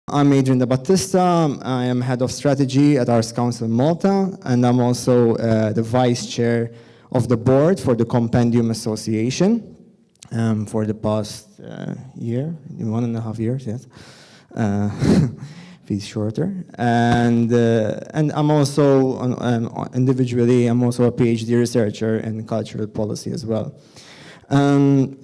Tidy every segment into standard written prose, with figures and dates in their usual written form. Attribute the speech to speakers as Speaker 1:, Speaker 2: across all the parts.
Speaker 1: I'm Adrian Debattista. I am head of strategy at Arts Council Malta, and I'm also the vice chair of the board for the Compendium Association for the past year, 1.5 years, yes. Feels shorter. And I'm also, individually, I'm also a PhD researcher in cultural policy as well. I'm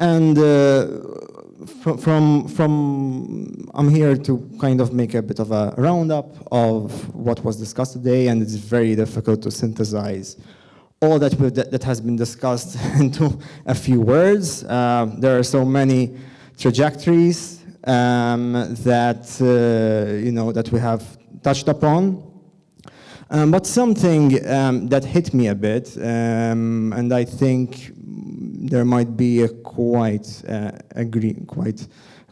Speaker 1: here to kind of make a bit of a roundup of what was discussed today, and it's very difficult to synthesize all that has been discussed into a few words. There are so many trajectories that we have touched upon. But something that hit me a bit, and I think there might be a quite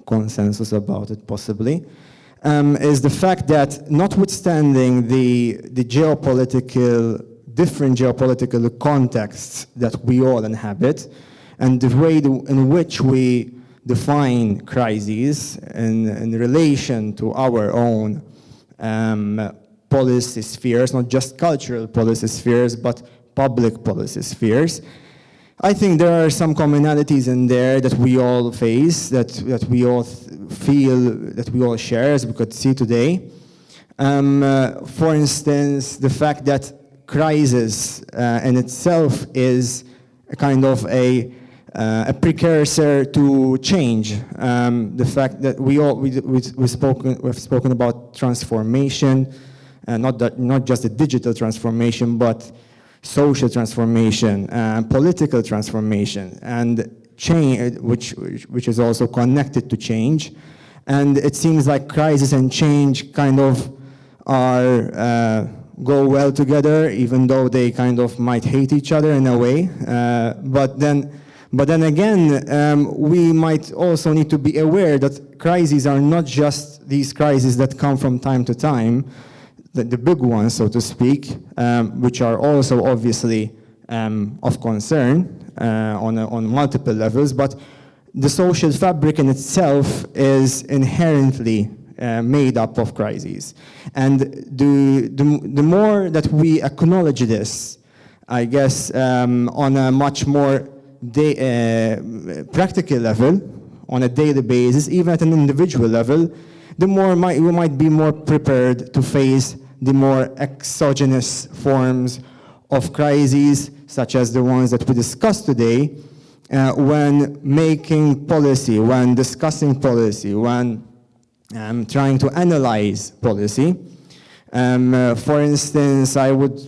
Speaker 1: consensus about it possibly, is the fact that notwithstanding the different geopolitical contexts that we all inhabit, and the way in which we define crises in relation to our own policy spheres, not just cultural policy spheres, but public policy spheres, I think there are some commonalities in there that we all face, that we all feel, that we all share, as we could see today. For instance, the fact that crisis in itself is a kind of a precursor to change. The fact that we've spoken about transformation, not just the digital transformation, but social transformation, political transformation, and change, which is also connected to change. And it seems like crisis and change kind of go well together, even though they kind of might hate each other in a way. But then again, we might also need to be aware that crises are not just these crises that come from time to time, the big ones, so to speak, which are also obviously of concern on multiple levels, but the social fabric in itself is inherently made up of crises. And the more that we acknowledge this, I guess, on a much more practical level, on a daily basis, even at an individual level, the more we might be more prepared to face the more exogenous forms of crises, such as the ones that we discussed today, when making policy, when discussing policy, when trying to analyze policy. For instance, I would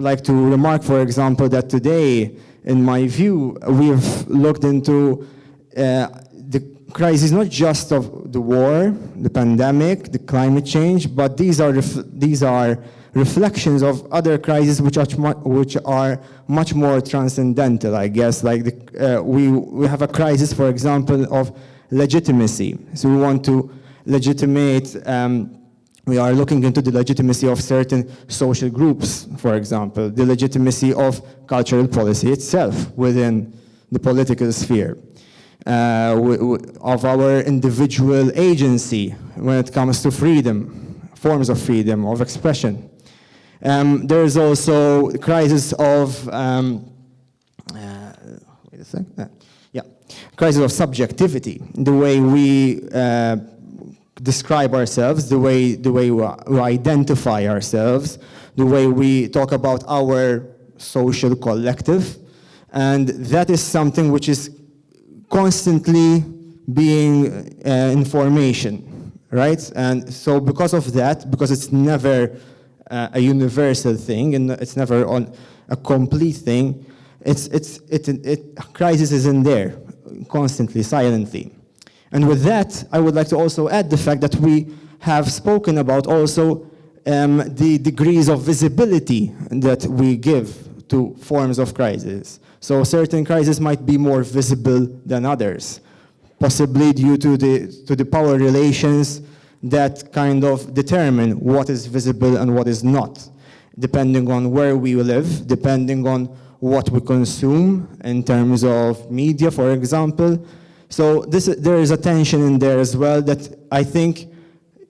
Speaker 1: like to remark, for example, that today, in my view, we've looked into the crisis not just of the war, the pandemic, the climate change, but these are reflections of other crises which are much more transcendental, I guess. Like we have a crisis, for example, of legitimacy. So we want to legitimate. We are looking into the legitimacy of certain social groups, for example, the legitimacy of cultural policy itself within the political sphere. Of our individual agency when it comes to freedom, forms of freedom, of expression. There is also the crisis of, crisis of subjectivity, the way we describe ourselves, the way we identify ourselves, the way we talk about our social collective, and that is something which is constantly being in formation, right? And so because of that, because it's never a universal thing and it's never on a complete thing, crisis is in there constantly, silently. And with that, I would like to also add the fact that we have spoken about also the degrees of visibility that we give to forms of crisis. So certain crises might be more visible than others, possibly due to the power relations that kind of determine what is visible and what is not, depending on where we live, depending on what we consume in terms of media, for example. So there is a tension in there as well that I think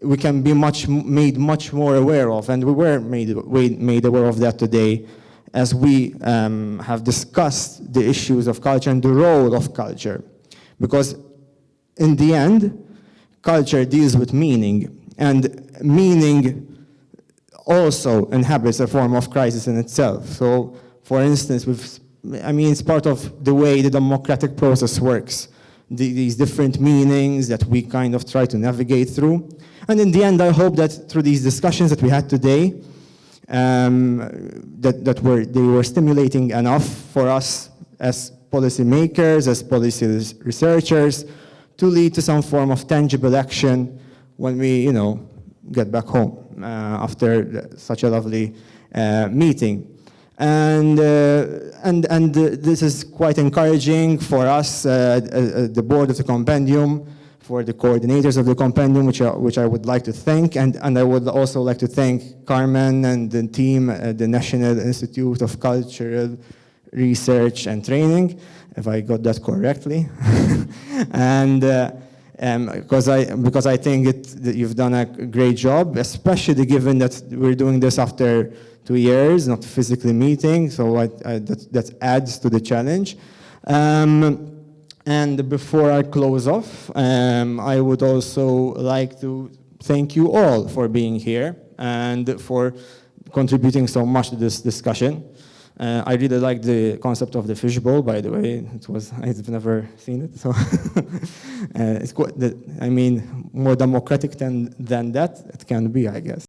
Speaker 1: we can be made much more aware of, and we were made aware of that today as we have discussed the issues of culture and the role of culture. Because in the end, culture deals with meaning, and meaning also inhabits a form of crisis in itself. So, for instance, it's part of the way the democratic process works. These different meanings that we kind of try to navigate through. And in the end, I hope that through these discussions that we had today, they were stimulating enough for us as policymakers, as policy researchers, to lead to some form of tangible action when we, get back home after such a lovely meeting. And this is quite encouraging for us, the board of the Compendium, for the coordinators of the Compendium, which I would like to thank, and I would also like to thank Carmen and the team at the National Institute of Cultural Research and Training, if I got that correctly, and because I think that you've done a great job, especially given that we're doing this after 2 years, not physically meeting, so that adds to the challenge. And before I close off, I would also like to thank you all for being here and for contributing so much to this discussion. I really like the concept of the fishbowl, by the way. I've never seen it, so it's quite, more democratic than that it can be, I guess.